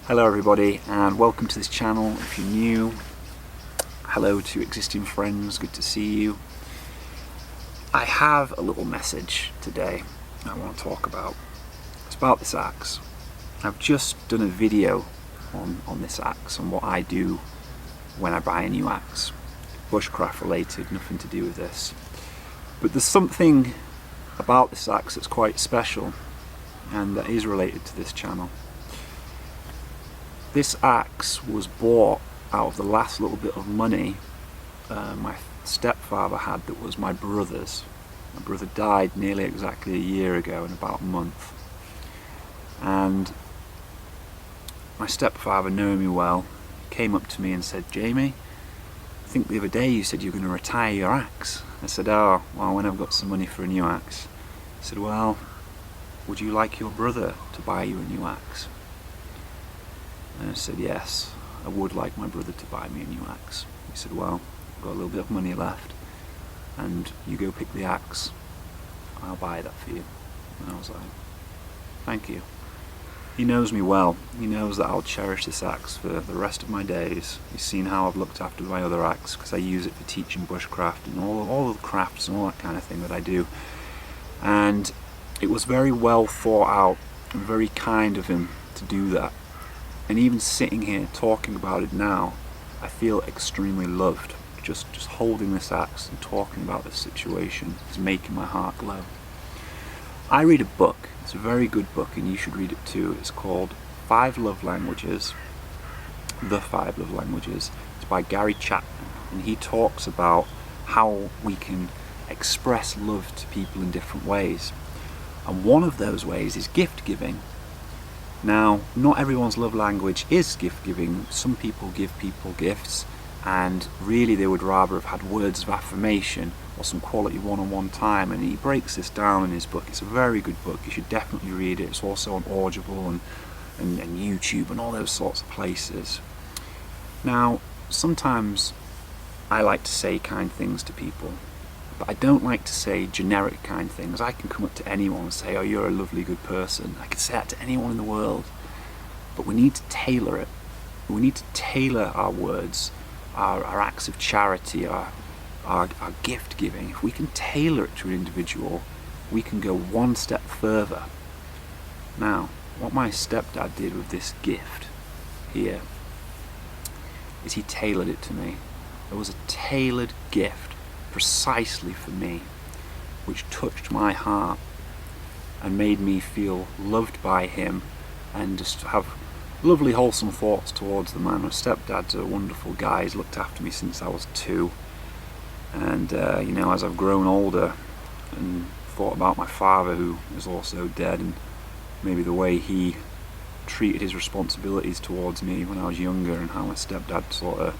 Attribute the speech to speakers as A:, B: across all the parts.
A: Hello everybody and welcome to this channel. If you're new, hello to existing friends, good to see you. I have a little message today I want to talk about. It's about this axe. I've just done a video on this axe and what I do when I buy a new axe. Bushcraft related, nothing to do with this. But there's something about this axe that's quite special and that is related to this channel. This axe was bought out of the last little bit of money my stepfather had that was my brother's. My brother died nearly exactly a year ago in about a month. And my stepfather, knowing me well, came up to me and said, "Jamie, I think the other day you said you were going to retire your axe." I said, "Oh, well, when I've got some money for a new axe." He said, "Well, would you like your brother to buy you a new axe?" And I said, "Yes, I would like my brother to buy me a new axe." He said, "Well, I've got a little bit of money left and you go pick the axe, I'll buy that for you." And I was like, "Thank you." He knows me well. He knows that I'll cherish this axe for the rest of my days. He's seen how I've looked after my other axe because I use it for teaching bushcraft and all the crafts and all that kind of thing that I do. And it was very well thought out and very kind of him to do that. And even sitting here talking about it now, I feel extremely loved. Just holding this axe and talking about this situation is making my heart glow. I read a book. It's a very good book and you should read it too. It's called Five Love Languages. The Five Love Languages. It's by Gary Chapman and he talks about how we can express love to people in different ways. And one of those ways is gift giving. Now, not everyone's love language is gift giving. Some people give people gifts and really they would rather have had words of affirmation or some quality one-on-one time, and he breaks this down in his book. It's a very good book. You should definitely read it. It's also on Audible and YouTube and all those sorts of places. Now, sometimes I like to say kind things to people, but I don't like to say generic kind things. I can come up to anyone and say, "Oh, you're a lovely, good person." I can say that to anyone in the world. But we need to tailor it. We need to tailor our words, our acts of charity, our gift giving. If we can tailor it to an individual, we can go one step further. Now, what my stepdad did with this gift here is he tailored it to me. It was a tailored gift precisely for me, which touched my heart and made me feel loved by him and just have lovely wholesome thoughts towards the man. My stepdad's a wonderful guy. He's looked after me since I was 2, and you know, as I've grown older and thought about my father, who is also dead, and maybe the way he treated his responsibilities towards me when I was younger and how my stepdad sort of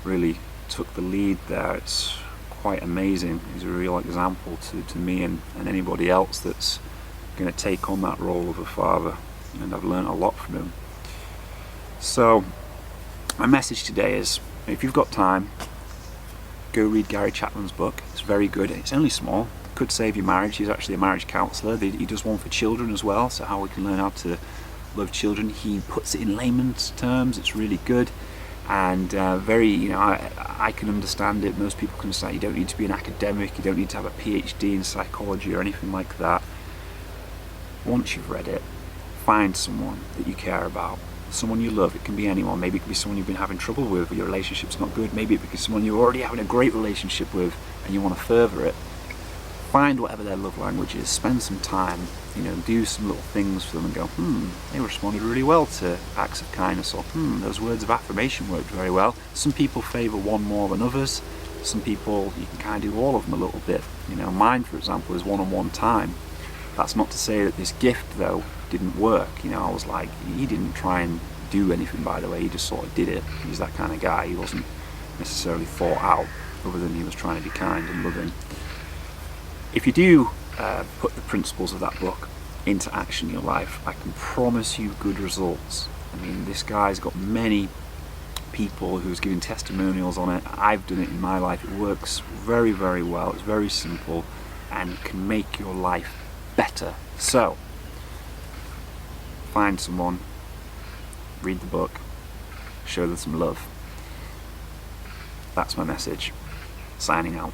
A: really took the lead there, it's quite amazing. He's a real example to me and anybody else that's going to take on that role of a father, and I've learned a lot from him. So my message today is, if you've got time, go read Gary Chapman's book. It's very good. It's only small. It could save your marriage. He's actually a marriage counsellor. He does one for children as well, so how we can learn how to love children. He puts it in layman's terms. It's really good. And very, you know, I can understand it. Most people can understand. You don't need to be an academic. You don't need to have a PhD in psychology or anything like that. Once you've read it, find someone that you care about, someone you love. It can be anyone. Maybe it can be someone you've been having trouble with, or your relationship's not good. Maybe it could be someone you're already having a great relationship with and you want to further it. Find whatever their love language is. Spend some time, you know, do some little things for them and go, they responded really well to acts of kindness, or those words of affirmation worked very well. Some people favour one more than others. Some people, you can kind of do all of them a little bit. You know, mine, for example, is one-on-one time. That's not to say that this gift, though, didn't work. You know, I was like, he didn't try and do anything, by the way. He just sort of did it. He's that kind of guy. He wasn't necessarily thought out, other than he was trying to be kind and loving. If you do put the principles of that book into action in your life, I can promise you good results. I mean, this guy's got many people who's giving testimonials on it. I've done it in my life. It works very, very well. It's very simple and can make your life better. So, find someone, read the book, show them some love. That's my message. Signing out.